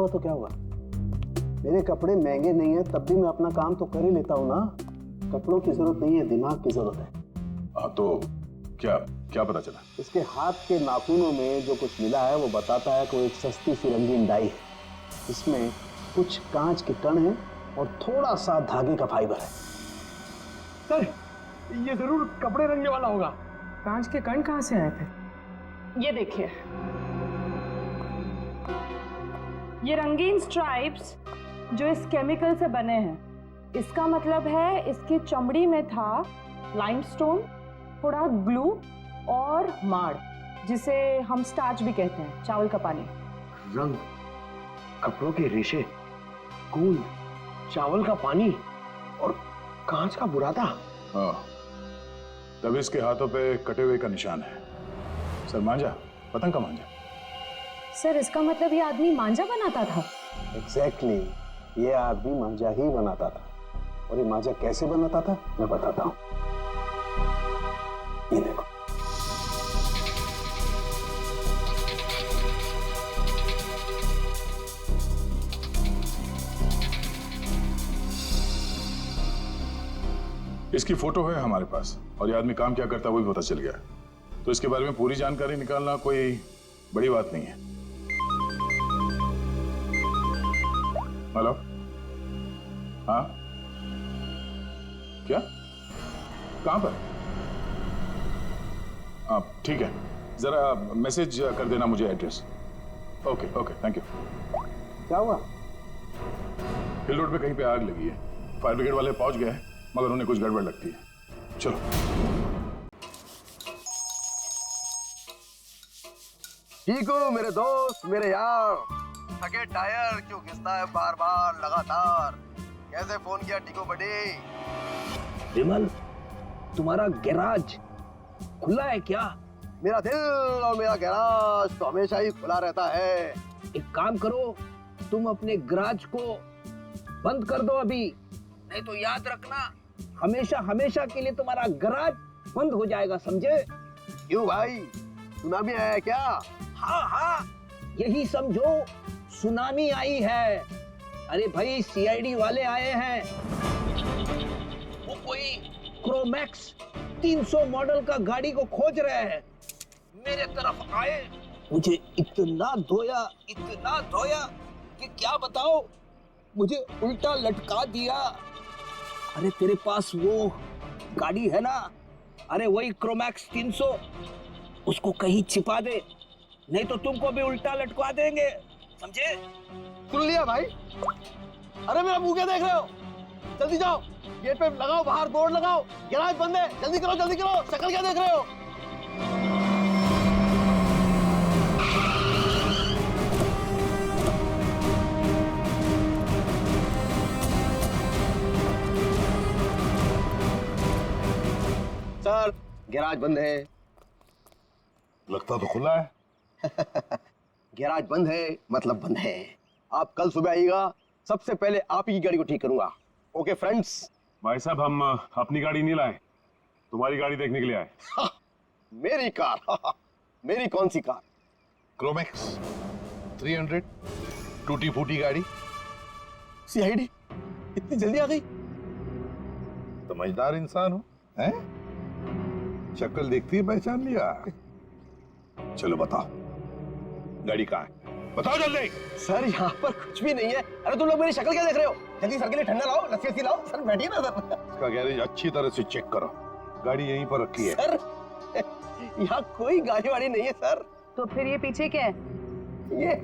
तो क्या हुआ? मेरे कपड़े महंगे नहीं है तब भी मैं अपना काम तो कर ही लेता हूँ ना। कपड़ों की जरूरत नहीं है, दिमाग की जरूरत है। हाँ तो क्या क्या पता चला? इसके हाथ के नाखूनों में जो कुछ मिला है वो बताता है कि वो एक सस्ती सी रंगीन डाई है। इसमें कुछ कांच के कण हैं और थोड़ा सा धागे का फाइबर है। सर ये जरूर कपड़े रंगने वाला होगा। कांच के कण कहाँ से आए थे? ये देखिए, ये रंगीन स्ट्राइप्स जो इस केमिकल से बने हैं, इसका मतलब है इसकी चमड़ी में था लाइमस्टोन, थोड़ा ग्लू और माड़, जिसे हम स्टार्च भी कहते हैं, चावल का पानी। रंग, कपड़ों के रेशे, गूंद, चावल का पानी और कांच का बुरादा। हाँ, तब इसके हाथों पे कटे हुए का निशान है। सर मांझा, पतंग का मांझा। सर इसका मतलब ये आदमी मांझा बनाता था? एग्जैक्टली, ये आदमी मांझा ही बनाता था। और ये मांझा कैसे बनाता था मैं बताता हूँ। ये देखो, इसकी फोटो है हमारे पास और ये आदमी काम क्या करता है वो भी पता चल गया। तो इसके बारे में पूरी जानकारी निकालना कोई बड़ी बात नहीं है। हेलो, हाँ क्या, कहां पर? हाँ ठीक है, जरा मैसेज कर देना मुझे address. Okay okay, thank you. क्या हुआ? हिल रोड पे कहीं पे आग लगी है। फायर ब्रिगेड वाले पहुंच गए हैं मगर उन्हें कुछ गड़बड़ लगती है। चलो। ठीक हो मेरे दोस्त, मेरे यार। थके टायर क्यों घिसता है बार बार लगातार? कैसे फोन किया टीको बड़ी? विमल, तुम्हारा गैराज खुला है क्या? मेरा दिल और मेरा गैराज तो हमेशा ही खुला रहता है। एक काम करो, तुम अपने गैराज को बंद कर दो अभी, नहीं तो याद रखना हमेशा हमेशा के लिए तुम्हारा गैराज बंद हो जाएगा, समझे? क्यों भाई, सुनामी आया है क्या? हाँ हाँ, यही समझो सुनामी आई है। अरे भाई, सीआईडी वाले आए हैं। वो कोई क्रोमैक्स 300 मॉडल का गाड़ी को खोज रहे हैं। मेरे तरफ आए, मुझे इतना धोया कि क्या बताओ, मुझे उल्टा लटका दिया। अरे तेरे पास वो गाड़ी है ना, अरे वही क्रोमैक्स 300, उसको कहीं छिपा दे, नहीं तो तुमको भी उल्टा लटका देंगे, समझे? सुन लिया भाई? अरे मेरा मुंह क्या देख रहे हो? जल्दी जाओ, गेट पे लगाओ, बाहर बोर्ड लगाओ, गैराज बंद है, जल्दी करो जल्दी करो। शक्ल क्या देख रहे हो? सर गैराज बंद है। लगता तो खुला है। गैराज बंद है मतलब बंद है। आप कल सुबह आइएगा, सबसे पहले आप ही की गाड़ी को ठीक करूंगा। Okay friends? भाई साहब, हम अपनी गाड़ी नहीं लाए, तुम्हारी गाड़ी देखने के लिए आए। मेरी कार? मेरी कौन सी कार? क्रोमैक्स 300 टूटी फूटी गाड़ी। सीआईडी इतनी जल्दी आ गई? समझदार इंसान हो, हैं? शक्ल देखती है पहचान लिया। चलो बताओ, गाड़ी कहाँ है? बताओ जल्दी। सर यहाँ पर कुछ भी नहीं है। अरे तुम लोग मेरी शक्ल क्या देख रहे हो? जल्दी सर के लिए ठंडा लाओ, लस्सी लाओ। सर बैठिए ना सर। इसका गैरेज अच्छी तरह से चेक करो, गाड़ी यहीं पर रखी है। सर यहाँ कोई गाड़ी वाड़ी नहीं है सर। तो फिर ये पीछे क्या है? ये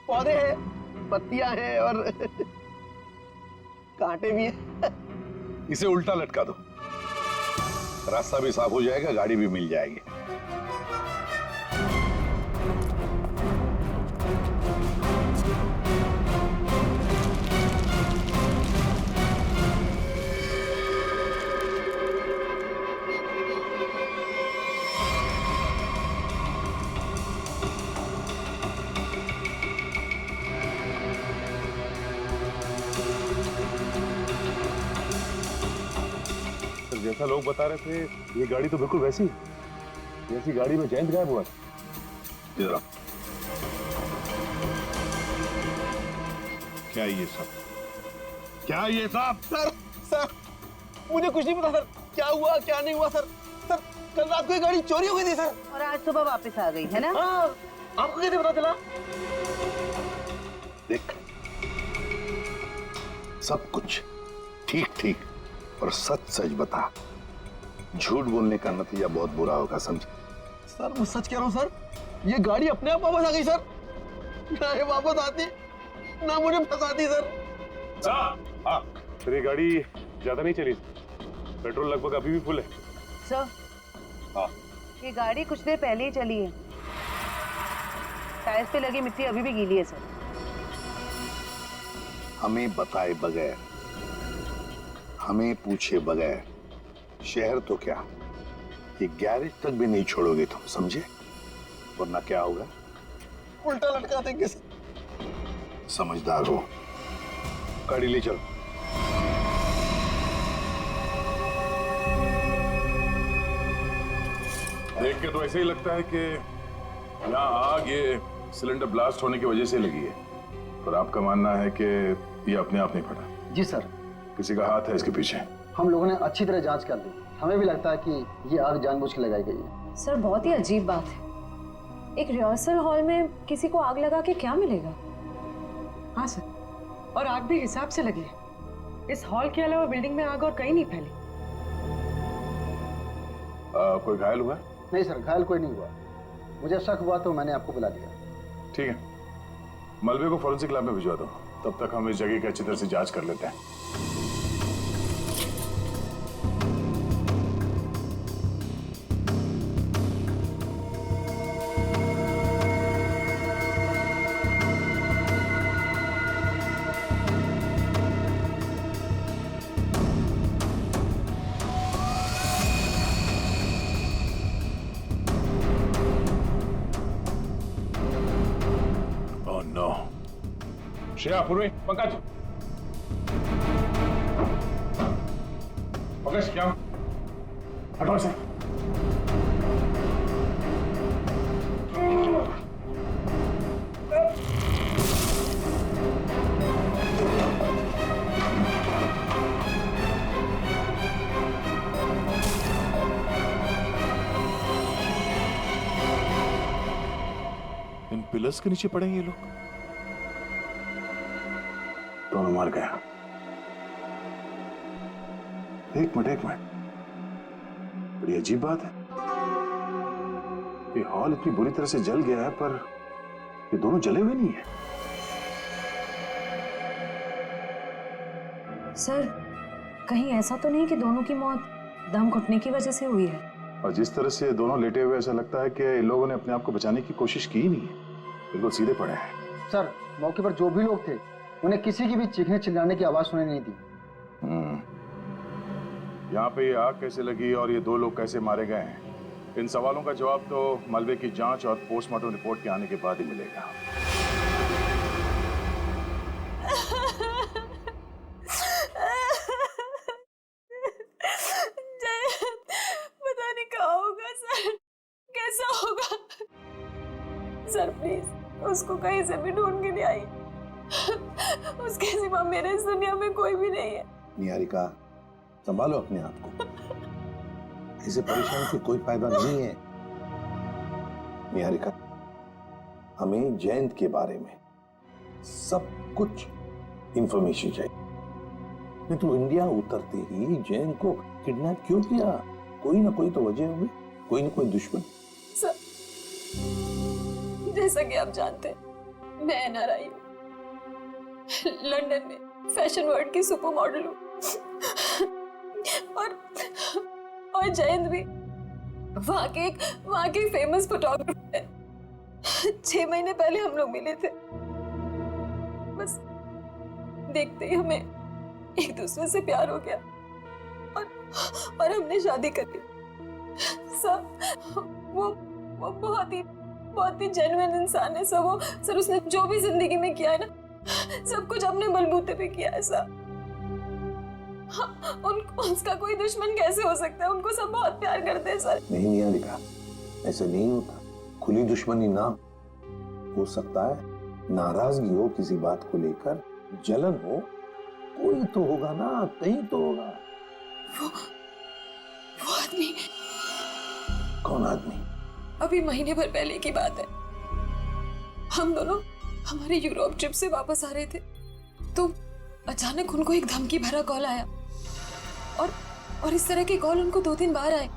पौधे हैं, पत्तियां हैं और कांटे भी हैं। इसे उल्टा लटका दो, रास्ता भी साफ हो जाएगा, गाड़ी भी मिल जाएगी। जैसा लोग बता रहे थे, ये गाड़ी तो बिल्कुल वैसी है जैसी गाड़ी में जयंत गायब हुआ था। इधर आओ। क्या ये सब? क्या ये सब? सर सर मुझे कुछ नहीं पता सर, क्या हुआ क्या नहीं हुआ सर। सर कल रात को ये गाड़ी चोरी हो गई थी सर। और आज सुबह वापस आ गई है ना? हाँ, आपको कैसे पता चला? देख, सब कुछ ठीक ठीक और सच सच बता। झूठ बोलने का नतीजा बहुत बुरा होगा, समझ? सर मैं सच कह रहा हूँ सर, ये गाड़ी अपने आप वापस आ गई सर। ना ये वापस आती ना मुझे फंसाती सर। हाँ, फिर ये गाड़ी ज्यादा नहीं चली, पेट्रोल लगभग अभी भी फुल है। सर, हाँ। ये गाड़ी कुछ देर पहले ही चली है। टायर्स पे लगी मिट्टी अभी भी गीली है सर। हमें बताए बगैर, हमें पूछे बगैर शहर तो क्या, ये गैरेज तक भी नहीं छोड़ोगे तुम, समझे? वरना क्या होगा? उल्टा लटका देंगे सर। समझदार हो, गाड़ी ले चलो। देख के तो ऐसे ही लगता है कि यहाँ आग ये सिलेंडर ब्लास्ट होने की वजह से लगी है, पर आपका मानना है कि ये अपने आप नहीं फटा? जी सर, किसी का हाथ है इसके पीछे? हम लोगों ने अच्छी तरह जांच कर ली, हमें भी लगता है कि ये आग जानबूझ के लगाई गई है। सर बहुत ही अजीब बात है, एक रिहर्सल हॉल में किसी को आग लगा के क्या मिलेगा? हाँ सर, और आग भी हिसाब से लगी है। इस हॉल के अलावा बिल्डिंग में आग और कहीं नहीं फैली। कोई घायल हुआ? नहीं सर, घायल कोई नहीं हुआ। मुझे शक हुआ तो मैंने आपको बुला दिया। ठीक है, मलबे को फॉरेंसिक लैब में भिजवा दो, तब तक हम इस जगह की अच्छी तरह से जांच कर लेते हैं। श्रेया, पूर्वी, पंकज, पंकज क्या हटो से। इन पिलर्स के नीचे पड़े ये लोग, दोनों मर गया। एक मिनट, बड़ी अजीब बात है, ये हॉल इतनी बुरी तरह से जल गया है पर ये दोनों जले हुए नहीं है। सर कहीं ऐसा तो नहीं कि दोनों की मौत दम घुटने की वजह से हुई है? और जिस तरह से दोनों लेटे हुए ऐसा लगता है कि इन लोगों ने अपने आप को बचाने की कोशिश की ही नहीं है, बिल्कुल सीधे पड़े हैं। सर मौके पर जो भी लोग थे उन्हें किसी की भी चीखने चिल्लाने की आवाज सुनाई नहीं दी। यहाँ पे ये आग कैसे लगी और ये दो लोग कैसे मारे गए हैं, इन सवालों का जवाब तो मलबे की जांच और पोस्टमार्टम रिपोर्ट के आने के बाद ही मिलेगा। पता नहीं क्या होगा सर, कैसा होगा? सर प्लीज उसको कहीं से भी ढूंढ के ले आई, उसके सिवा मेरे इस दुनिया में कोई भी नहीं है। निहारिका, संभालो अपने आप को, ऐसे परेशान से कोई फायदा नहीं है। निहारिका, हमें जयंत के बारे में सब कुछ इंफॉर्मेशन चाहिए। नहीं तो इंडिया उतरते ही जयंत को किडनैप क्यों किया? कोई ना कोई तो वजह होगी, कोई ना कोई दुश्मन। सर जैसा कि आप जानते हैं मैं एनआरआई हूँ, लंदन में फैशन वर्ल्ड की सुपर मॉडल हूँ और जयंत भी वहाँ के फेमस फोटोग्राफर है। 6 महीने पहले हम लोग मिले थे, बस देखते ही हमें एक दूसरे से प्यार हो गया और हमने शादी कर ली। सर वो बहुत ही जेन्युइन इंसान है सर। सर उसने जो भी जिंदगी में किया है ना, सब कुछ अपने बलबूते पे किया है सर। उसका कोई दुश्मन कैसे हो सकता है? उनको सब बहुत प्यार करते हैं सर। नहीं निहारिका, ऐसे नहीं होता। खुली दुश्मनी ना हो सकता है, नाराजगी हो किसी बात को लेकर जलन हो, कोई तो होगा ना, कहीं तो होगा। वो आदमी कौन आदमी? अभी महीने भर पहले की बात है। हम दोनों हमारे यूरोप ट्रिप से वापस आ रहे थे तो अचानक उनको एक धमकी भरा कॉल आया और इस तरह के कॉल उनको 2-3 बार आए।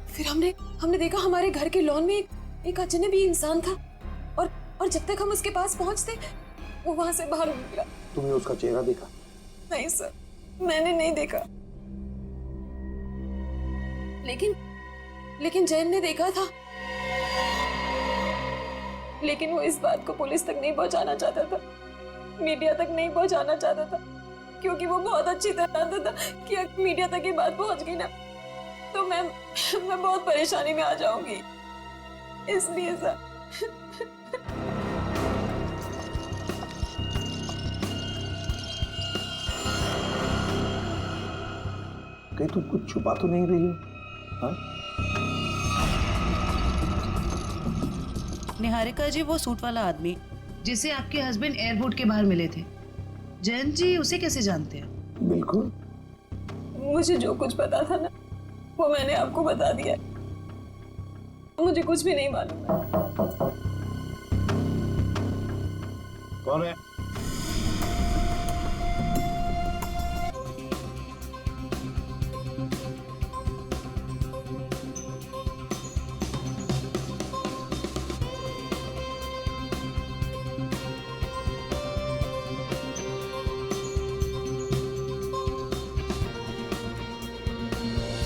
फिर हमने देखा हमारे घर के लॉन में एक अजनबी इंसान था और जब तक हम उसके पास पहुंचते वो वहां से बाहर निकला। तुमने उसका चेहरा देखा? नहीं सर, मैंने नहीं देखा, लेकिन जैन ने देखा था। लेकिन वो इस बात को पुलिस तक नहीं पहुंचाना चाहता था, मीडिया तक नहीं पहुंचाना चाहता था, क्योंकि वो बहुत अच्छी तरह जानता था कि अगर मीडिया तक ये बात पहुंच गई ना तो मैं बहुत परेशानी में आ जाऊंगी। इसलिए सर कहीं तुम कुछ छुपा तो नहीं रही हो? हाँ? निहारिका जी, वो सूट वाला आदमी जिसे आपके हस्बैंड एयरपोर्ट के बाहर मिले थे, जयंत जी उसे कैसे जानते हैं? बिल्कुल। मुझे जो कुछ पता था ना वो मैंने आपको बता दिया। मुझे कुछ भी नहीं मालूम। कौन है?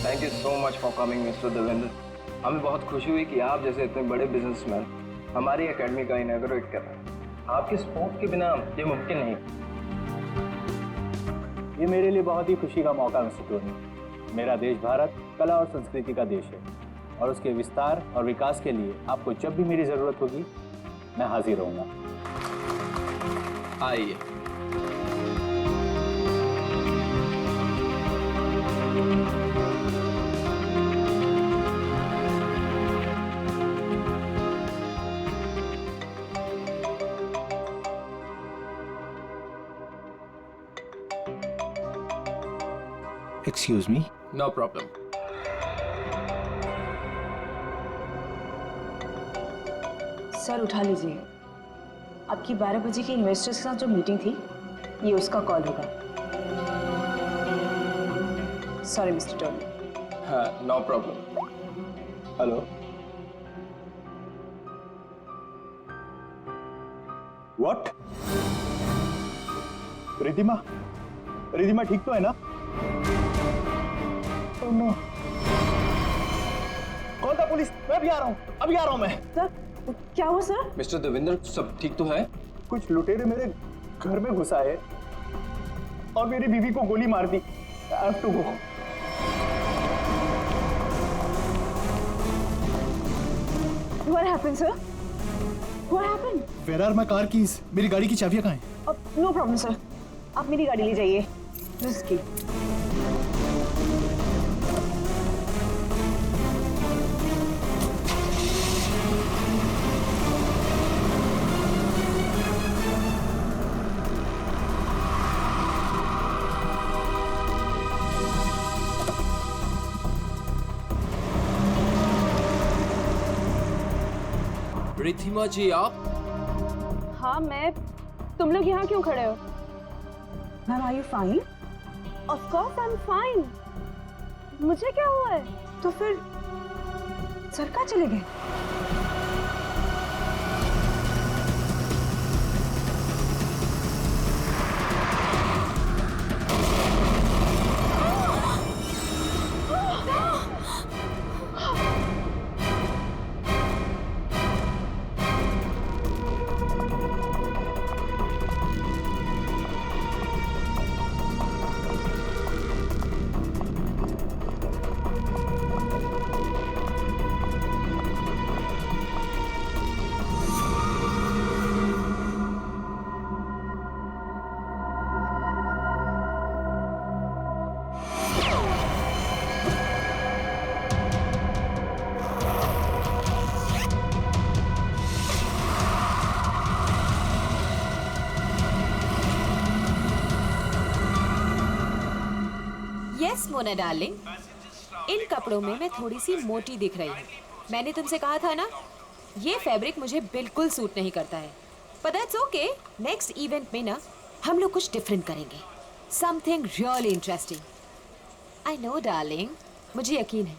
Thank you so much for coming mister Devendra. हमें बहुत खुशी हुई कि आप जैसे इतने बड़े बिजनेसमैन हमारी एकेडमी का इनॉग्रेट कर रहे हैं। आपके सपोर्ट के बिना ये मुमकिन नहीं। ये मेरे लिए बहुत ही खुशी का मौका मिस्टर टोनी। मेरा देश भारत कला और संस्कृति का देश है और उसके विस्तार और विकास के लिए आपको जब भी मेरी ज़रूरत होगी मैं हाजिर रहूँगा। आइए। Excuse me? No problem. Sir उठा लीजिए, आपकी 12 बजे की इन्वेस्टर्स के साथ जो मीटिंग थी ये उसका कॉल होगा। Sorry mister Tony. हाँ, no problem. Hello, what? Ridhima, Ridhima ठीक तो है ना? Oh no. कौन था? पुलिस? मैं अभी आ रहा हूँ, अभी आ रहा हूँ मैं। सर क्या हुआ सर? मिस्टर देवेंद्र, सब ठीक तो है? कुछ लुटेरे मेरे घर में घुसा है और मेरी बीवी को गोली मार दी। I have to go. What happened, sir? What happened? Where are my car keys? मेरी गाड़ी की चाबियां कहाँ हैं? No problem, sir. आप मेरी गाड़ी ले जाइए। This is key. रिधिमा जी, आप? हाँ मैं। तुम लोग यहाँ क्यों खड़े हो? Ma'am are you fine? Of course I am fine. मुझे क्या हुआ है? तो फिर सर कहाँ चले गए? मोना डार्लिंग, इन कपड़ों में मैं थोड़ी सी मोटी दिख रही हूँ। मैंने तुमसे कहा था ना, ये फैब्रिक मुझे बिल्कुल सूट नहीं करता है। But that's okay. Next event में ना हम लोग कुछ डिफरेंट करेंगे, something really interesting. I know darling, मुझे यकीन है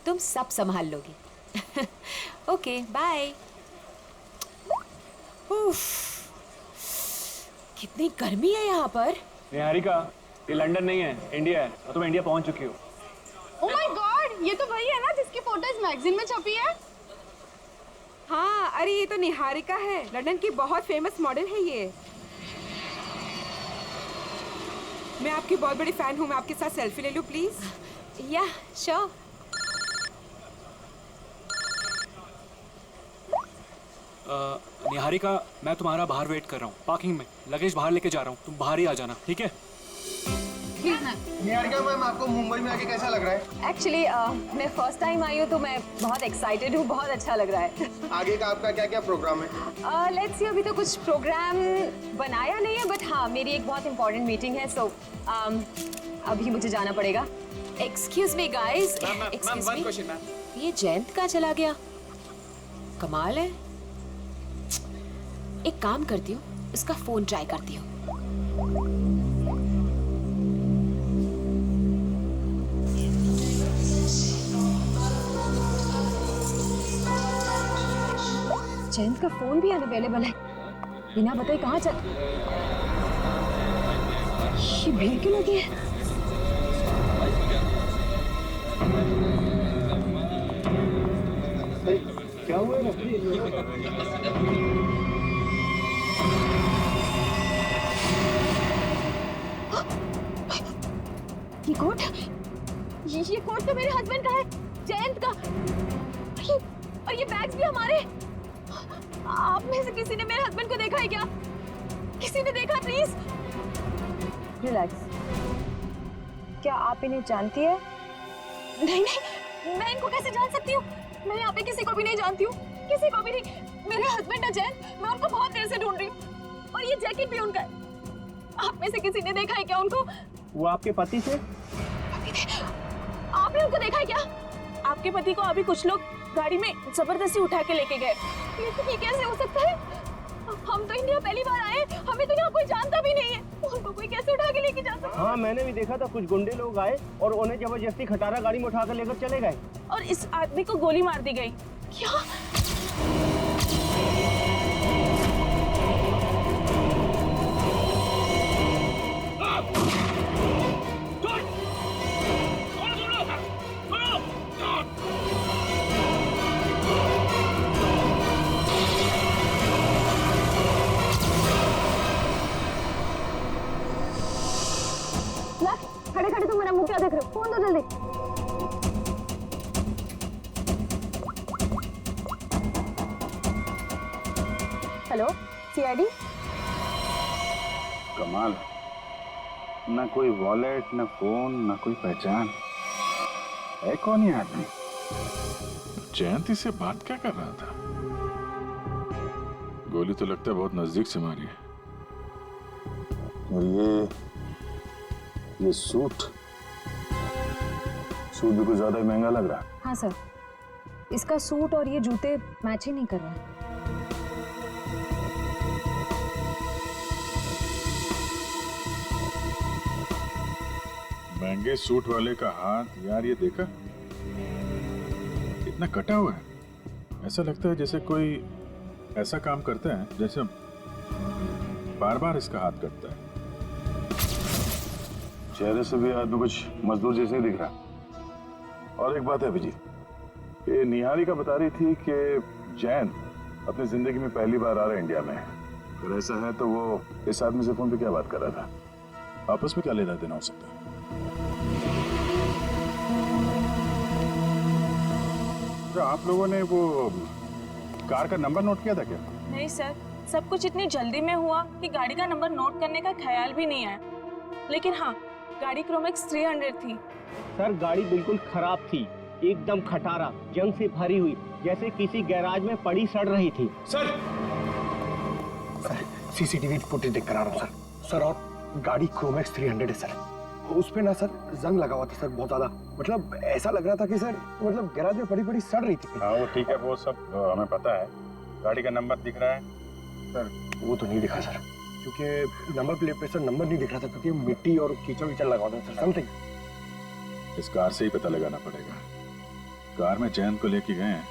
तुम सब संभाल लोगी। Okay bye. कितनी गर्मी है यहाँ पर। निहारिका, ये लंदन नहीं है, इंडिया है और तुम इंडिया पहुंच चुकी हो। ओह माय गॉड, ये तो वही है ना जिसकी फोटोज मैगजीन में छपी है। हाँ, अरे ये तो निहारिका है, लंदन की बहुत फेमस मॉडल है ये। मैं आपकी बहुत बड़ी फैन हूँ, मैं आपके साथ सेल्फी ले लूँ प्लीज? या श्योर। निहारिका, मैं तुम्हारा बाहर वेट कर रहा हूँ, पार्किंग में लगेज बाहर लेके जा रहा हूँ, तुम बाहर ही आ जाना, ठीक है? निहारिका मैम, आपको मुंबई में आके कैसा लग रहा है? एक्चुअली मैं फर्स्ट टाइम आई हूँ तो मैं बहुत एक्साइटेड हूँ, बहुत अच्छा लग रहा है। आगे का आपका क्या क्या प्रोग्राम है? लेट्स सी, अभी तो कुछ प्रोग्राम बनाया नहीं है, बट हाँ मेरी एक बहुत इंपॉर्टेंट मीटिंग है, सो अभी मुझे जाना पड़ेगा। Excuse me guys, excuse me, ये जयंत कहाँ चला गया? कमाल है। एक काम करती हूँ, इसका फोन ट्राई करती हूँ। जयंत का फोन भी अनअवेलेबल है, बिना बताए कहाँ चल। ये भीड़ क्यों लगी है? क्या हुआ? ये कोट, ये कोट तो मेरे हस्बैंड का है, जयंत का। और ये बैग्स भी हमारे। आप में से किसी ने मेरे हस्बैंड को देखा है क्या? किसी ने देखा? Please relax. क्या आप इन्हें जानती है? नहीं नहीं, मैं इनको कैसे जान सकती हूँ? मैं यहाँ पे किसी को भी नहीं जानती हूँ, किसी को भी नहीं। मेरे हस्बैंड है जयंत, मैं उनको बहुत देर से ढूंढ रही हूँ, और ये जैकेट भी उनका है। आप में से किसी ने देखा है क्या उनको? वो आपके पति थे? आपने उनको देखा है क्या? आपके पति को अभी कुछ लोग गाड़ी में जबरदस्ती उठा के लेके गए। ये कैसे हो सकता है? हम तो इंडिया पहली बार आए, हमें तो यहाँ कोई जानता भी नहीं है, उनको कोई कैसे उठा के लेके जा सकता है? हाँ, मैंने भी देखा था, कुछ गुंडे लोग आए और उन्हें जबरदस्ती खटारा गाड़ी में उठा कर लेकर चले गए। और इस आदमी को गोली मार दी गई। क्या? खड़े खड़े तुम मेरा मुंह क्या देख रहे हो? फोन दो जल्दी। Hello, CID. कमाल, ना कोई वॉलेट, ना फोन, ना कोई पहचान। है कौन ये आदमी? जयंती से बात क्या कर रहा था? गोली तो लगता है बहुत नजदीक से मारी है। और ये सूट भी कुछ ज्यादा ही महंगा लग रहा है। हाँ सर, इसका सूट और ये जूते मैच ही नहीं कर रहे। महंगे सूट वाले का हाथ, यार ये देखा, इतना कटा हुआ है। ऐसा लगता है जैसे कोई ऐसा काम करता है जैसे बार बार इसका हाथ कटता है। चेहरे से भी आदमी कुछ मजदूर जैसे ही दिख रहा। और एक बात है अभिजीत, ये निहारिका बता रही थी कि जैन अपनी जिंदगी में पहली बार आ रहा है इंडिया में। अगर ऐसा है तो वो इस आदमी से फोन पे क्या बात कर रहा था? आपस में क्या लेना देना हो सकता है? तो आप लोगों ने वो कार का नंबर नोट किया था क्या? नहीं सर, सब कुछ इतनी जल्दी में हुआ कि गाड़ी का नंबर नोट करने का ख्याल भी नहीं आया। लेकिन हाँ, गाड़ी क्रोमैक्स 300 थी। सर, गाड़ी बिल्कुल खराब थी, एकदम खटारा, जंग से भरी हुई, जैसे किसी गैराज में पड़ी सड़ रही थी। सर सीसीटीवी फुटेज देख कर आ रहा हूँ सर। और गाड़ी क्रोमैक्स 300 है सर, उस पे ना सर जंग लगा हुआ था सर, बहुत ज्यादा। मतलब ऐसा लग रहा था कि सर मतलब गैराज में पड़ी पड़ी सड़ रही थी। हाँ वो ठीक है, वो सब हमें पता है। गाड़ी का नंबर दिख रहा है? सर वो तो नहीं दिखा सर, क्योंकि नंबर प्लेट पे सर नंबर नहीं दिख रहा था, क्योंकि मिट्टी और कीचड़ विचड़ लगा हुआ था सर, समथिंग। इस कार से ही पता लगाना पड़ेगा। कार में जैन को लेके गए हैं,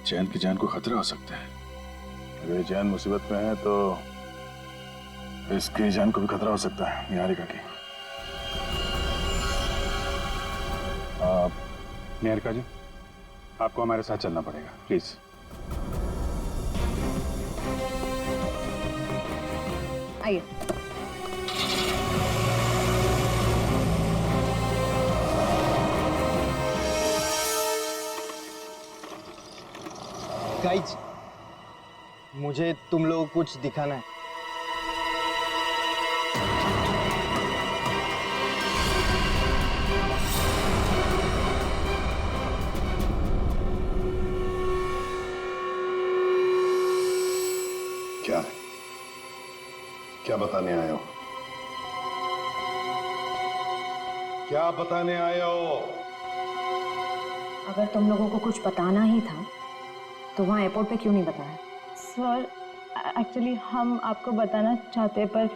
जैन की जान को खतरा हो सकता है। अगर जैन मुसीबत में है तो इसकी जान को भी खतरा हो सकता है, निहारिका की। निहारिका जी, आपको हमारे साथ चलना पड़ेगा, प्लीज। आइए। गाइज, मुझे तुम लोगों को कुछ दिखाना है। क्या है? क्या बताने आए हो? क्या बताने आए हो? अगर तुम लोगों को कुछ बताना ही था तो वहाँ एयरपोर्ट पे क्यों नहीं बताया? सर एक्चुअली हम आपको बताना चाहते पर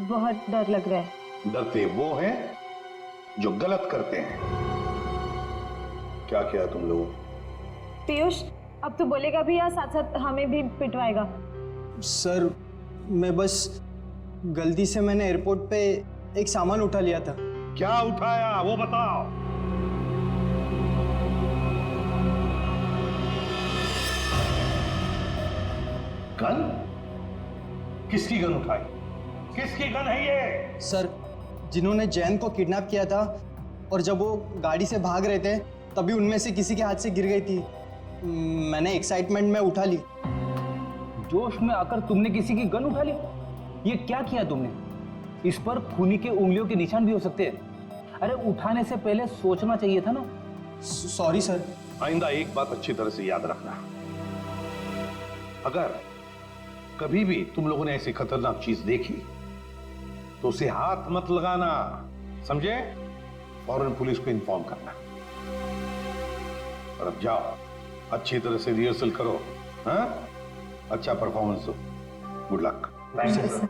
बहुत डर लग रहा है। डरते वो हैं जो गलत करते हैं। क्या किया तुम लोगों? पीयूष, अब तो बोलेगा भी या साथ साथ हमें भी पिटवाएगा? सर मैं बस गलती से मैंने एयरपोर्ट पे एक सामान उठा लिया था। क्या उठाया वो बताओ। गन? किसकी गन उठाई? किसकी गन है ये? सर जिन्होंने जैन को किडनैप किया था और जब वो गाड़ी से भाग रहे थे तभी उनमें से किसी के हाथ से गिर गई थी। मैंने एक्साइटमेंट में उठा ली। जोश में आकर तुमने किसी की गन उठा ली? ये क्या किया तुमने? इस पर खूनी के उंगलियों के निशान भी हो सकते हैं। अरे उठाने से पहले सोचना चाहिए था ना। Sorry sir. आइंदा एक बात अच्छी तरह से याद रखना, अगर कभी भी तुम लोगों ने ऐसी खतरनाक चीज देखी तो उसे हाथ मत लगाना, समझे? फौरन पुलिस को इन्फॉर्म करना। और अब जाओ, अच्छी तरह से रिहर्सल करो, हाँ? अच्छा परफॉर्मेंस दो। Good luck. Thank you sir.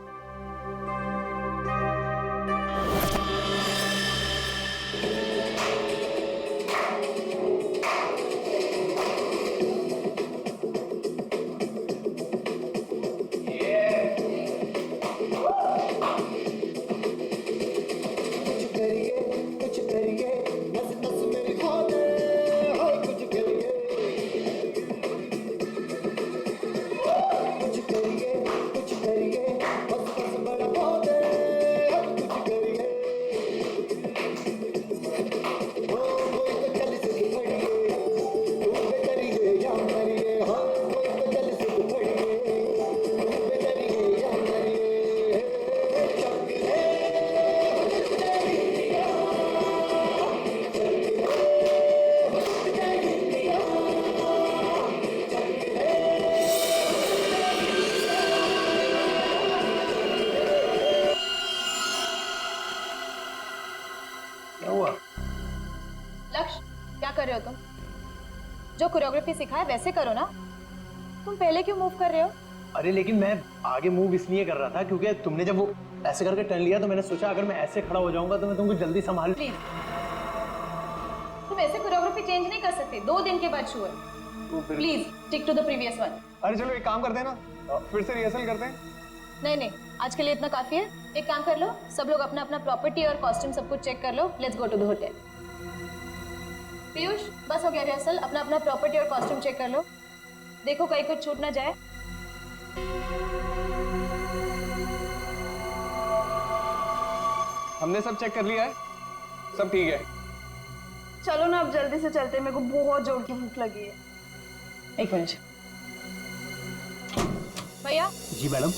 जो कोरियोग्राफी सिखाया वैसे करो ना। तुम पहले क्यों मूव कर रहे हो? अरे लेकिन मैं आगे मूव इसलिए कर रहा था क्योंकि तुमने जब वो ऐसे करके टर्न लिया तो मैंने सोचा अगर मैं ऐसे खड़ा हो जाऊंगा तो मैं तुमको जल्दी संभाल। प्लीज, तुम ऐसे कोरियोग्राफी चेंज नहीं कर सकते। 2 दिन के बाद शो है। Please stick to the previous one. अरे चलो एक काम करते हैं ना, फिर से रिहर्सल करते हैं। नहीं नहीं, आज के लिए इतना काफी है। एक काम कर लो, सब लोग अपना अपना प्रॉपर्टी और कॉस्ट्यूम सब कुछ चेक कर लो। Let's go to the hotel. Piyush, बस हो गया रिहर्सल। अपना अपना प्रॉपर्टी और कॉस्ट्यूम चेक कर लो। देखो कहीं कुछ छूट ना जाए। हमने सब चेक कर लिया है, सब ठीक है। चलो ना अब जल्दी से चलते, मेरे को बहुत जोर की भूख लगी है। एक मिनट भैया। जी मैडम।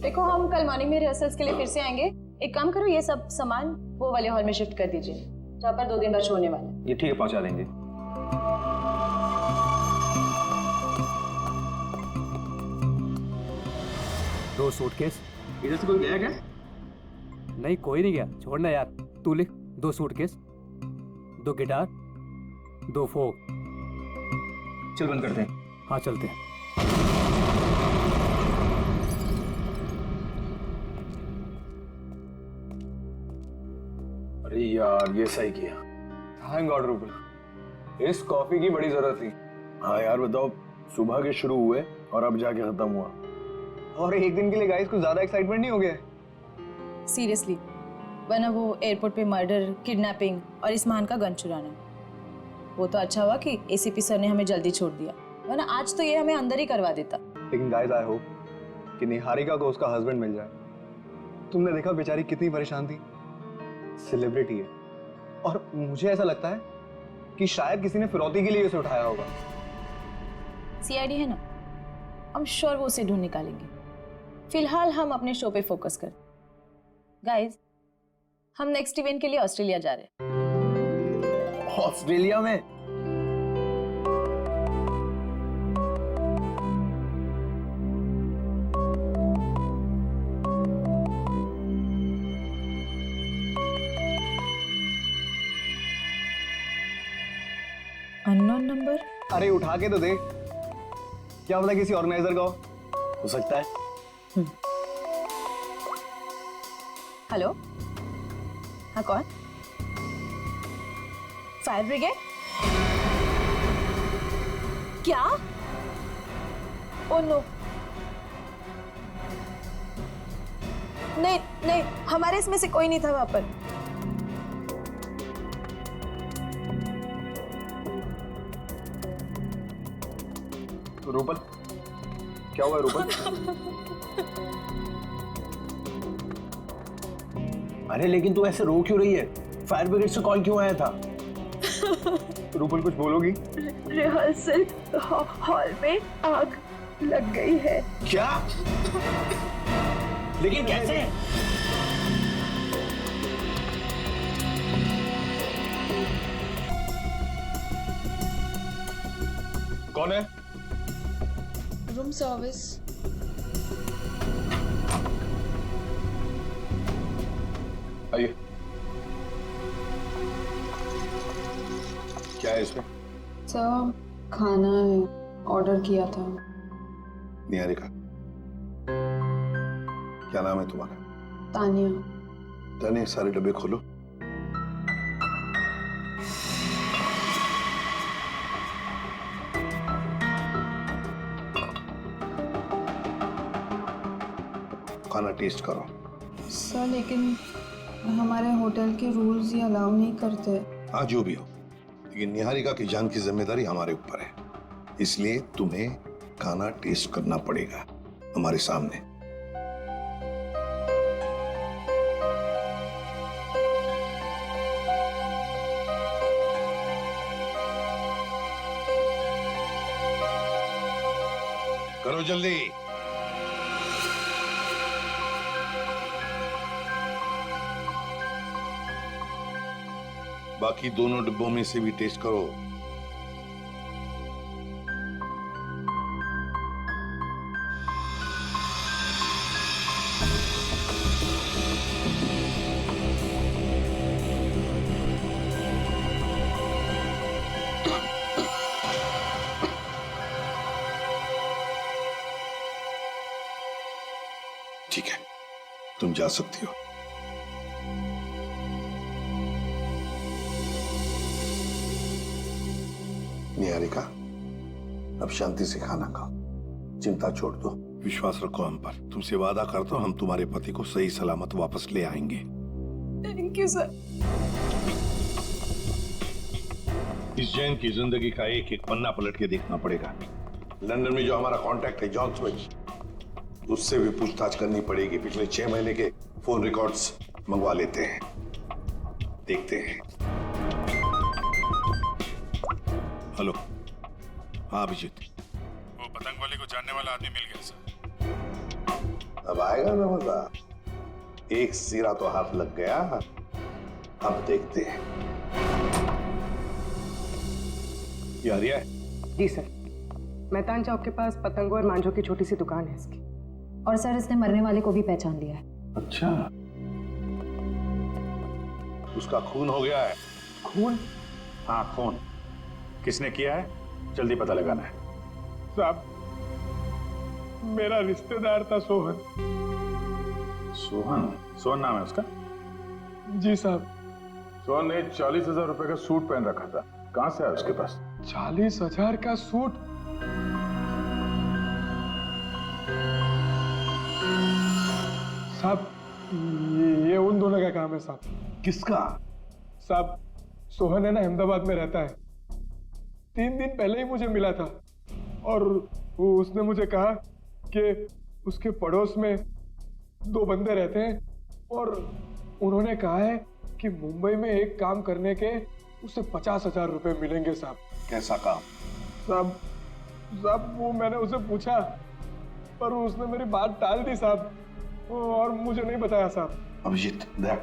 देखो हम कल मॉर्निंग में रिहर्सल्स के लिए फिर से आएंगे। एक काम करो, ये सब सामान वो वाले हॉल में शिफ्ट कर दीजिए जहाँ पर 2 दिन बाद शो होने वाला है। ये ठीक है, पहुंचा देंगे। दो सूटकेस। इधर से कोई गया क्या? नहीं कोई नहीं गया, छोड़ना यार। तू लिख 2 सूटकेस, 2 गिटार, 2 फोक। चल बंद करते हैं। हाँ चलते हैं। अरे यार ये सही किया। थैंक गॉड रूबल, इस कॉफी की बड़ी जरूरत थी। हाँ यार बताओ, सुबह के शुरू हुए और अब जाके खत्म हुआ। और एक दिन के लिए गाइस कुछ ज्यादा एक्साइटमेंट नहीं हो गया? सीरियसली, वरना वो एयरपोर्ट पे मर्डर, किडनैपिंग और इस्मान का गन चुराना। वो तो अच्छा हुआ कि एसीपी सर ने हमें जल्दी छोड़ दिया, वरना आज तो ये हमें अंदर ही करवा देता। लेकिन गाइस आई होप कि निहारिका को उसका हस्बैंड मिल जाए। तुमने देखा बेचारी कितनी परेशान थी, सेलिब्रिटी है, और मुझे ऐसा लगता है कि शायद किसी ने फिरौती के लिए उसे उठाया होगा। सीआईडी है ना, हम श्योर वो उसे ढूंढ निकालेंगे। फिलहाल हम अपने शो पे फोकस कर। गाइस, हम नेक्स्ट इवेंट के लिए ऑस्ट्रेलिया जा रहे हैं। ऑस्ट्रेलिया में? Unknown number? अरे उठा के तो दे, क्या पता किसी ऑर्गेनाइजर का हो सकता है। हेलो, हाँ कौन? Fire brigade? क्या? ओ नो, नहीं नहीं, हमारे इसमें से कोई नहीं था वहां पर। रूपल, क्या हुआ रूपल? अरे लेकिन तू ऐसे रो क्यों रही है? फायर ब्रिगेड से कॉल क्यों आया था? रूपल कुछ बोलोगी? रिहर्सल हॉल में आग लग गई है। क्या? लेकिन कैसे? कौन है? Room service. आइए। क्या है इसमें? सर, खाना है, ऑर्डर किया था। निहारिका, क्या नाम है तुम्हारा? तानिया। तानिया, सारे डब्बे खोलो। खाना टेस्ट करो। सर लेकिन हमारे होटल के रूल्स ये अलाउ नहीं करते। हाँ जो भी हो, लेकिन निहारिका की जान की जिम्मेदारी हमारे ऊपर है, इसलिए तुम्हें खाना टेस्ट करना पड़ेगा हमारे सामने। करो जल्दी। बाकी दोनों डिब्बों में से भी टेस्ट करो। ठीक है, तुम जा सकती हो। निहारिका, अब शांति से खाना खाओ, चिंता छोड़ दो, विश्वास रखो हम पर। तुमसे वादा करता हूं हम तुम्हारे पति को सही सलामत वापस ले आएंगे। Thank you sir. इस जैन की जिंदगी का एक एक पन्ना पलट के देखना पड़ेगा। लंदन में जो हमारा कांटेक्ट है जॉन स्विच, उससे भी पूछताछ करनी पड़ेगी। पिछले 6 महीने के फोन रिकॉर्ड्स मंगवा लेते हैं, देखते हैं। हेलो, हाँ अभिजीत। वो पतंग वाले को जानने वाला आदमी मिल गया सर। अब आएगा ना मजा। एक सिरा तो हाथ लग गया, अब देखते हैं। ये आर्या है? जी सर, मेहतान चौक के पास पतंगों और मांझों की छोटी सी दुकान है इसकी। और सर इसने मरने वाले को भी पहचान लिया है। अच्छा, उसका खून हो गया है। खून? हाँ खून। किसने किया है जल्दी पता लगाना है। साहब, मेरा रिश्तेदार था सोहन। सोहन? सोहन नाम है उसका? जी साहब। सोहन ने 40,000 रुपए का सूट पहन रखा था, कहां से आया उसके पास? 40,000 का सूट? साहब, ये उन दोनों का काम है साहब। किसका? साहब, सोहन है ना, अहमदाबाद में रहता है। 3 दिन पहले ही मुझे मिला था और उसने मुझे कहा कि उसके पड़ोस में 2 बंदे रहते हैं और उन्होंने कहा है कि मुंबई में एक काम करने के उसे 50,000 रुपए मिलेंगे साहब। कैसा काम? साहब वो मैंने उसे पूछा पर उसने मेरी बात टाल दी साहब और मुझे नहीं बताया साहब। अभिजीत, देख,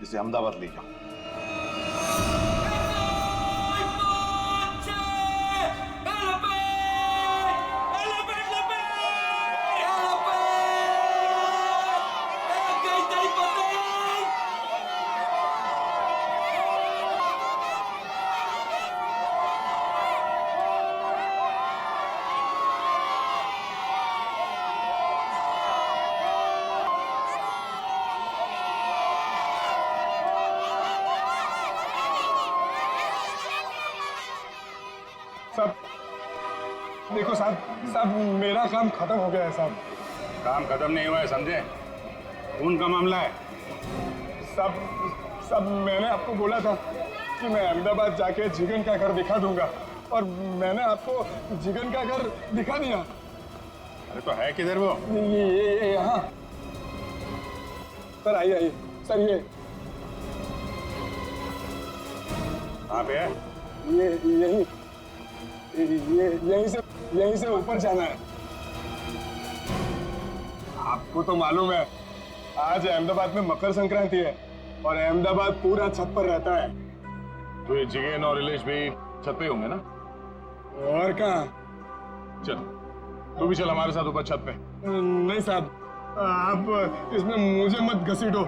इसे अहमदाबाद ले जाओ। साहब देखो साहब मेरा काम खत्म हो गया है साहब। काम खत्म नहीं हुआ है, समझे? खून का मामला है। साहब मैंने आपको बोला था कि मैं अहमदाबाद जाके जिगन का घर दिखा दूंगा और मैंने आपको जिगन का घर दिखा दिया। अरे तो है किधर वो? ये यहाँ। सर आइए सर, ये कहाँ पे है? ये यहीं से ऊपर जाना है। आपको तो मालूम है आज अहमदाबाद में मकर संक्रांति है और अहमदाबाद पूरा छत पर रहता है। तो ये जिगेन और इलेश भी छत पे होंगे ना? और कहाँ? चल तू भी चल हमारे साथ ऊपर छत पे। नहीं साहब, आप इसमें मुझे मत घसीटो।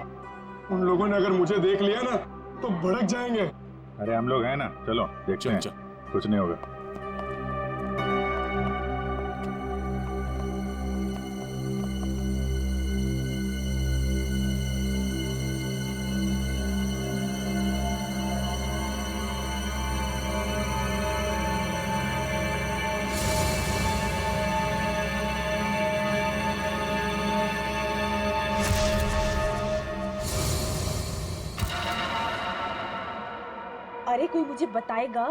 उन लोगों ने अगर मुझे देख लिया ना तो भड़क जाएंगे। अरे हम लोग हैं ना, चलो देखते हैं। कुछ नहीं होगा। अरे कोई मुझे बताएगा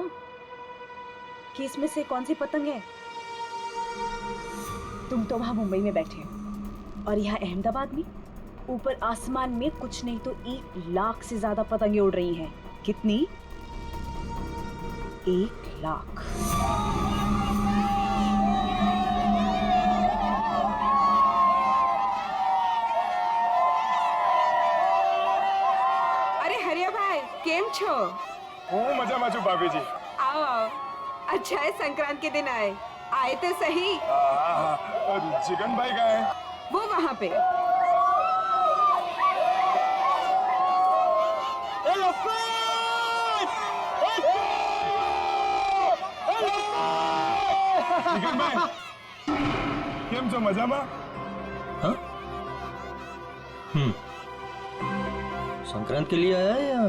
कि इसमें से कौन सी पतंग है? तुम तो वहां मुंबई में बैठे हो और यहाँ अहमदाबाद में ऊपर आसमान में कुछ नहीं तो 1 लाख से ज्यादा पतंगे उड़ रही हैं। कितनी? 1 लाख। अरे हरिया भाई केम छो? હું મજામાં છું ભાભીજી। आओ आओ, अच्छा है संक्रांत के दिन आए तो सही। जिगन भाई कहाँ है? वो वहाँ पे। जिगन भाई केम छो? मजामा? हाँ? संक्रांत के लिए आया है या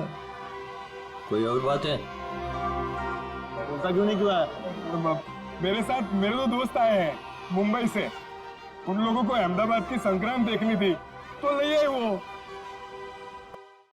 कोई और बात है? बोलता क्यों नहीं हुआ? मेरे साथ मेरे 2 दोस्त आए हैं मुंबई से। उन लोगों को अहमदाबाद की संक्रांत देखनी थी तो ले आए वो।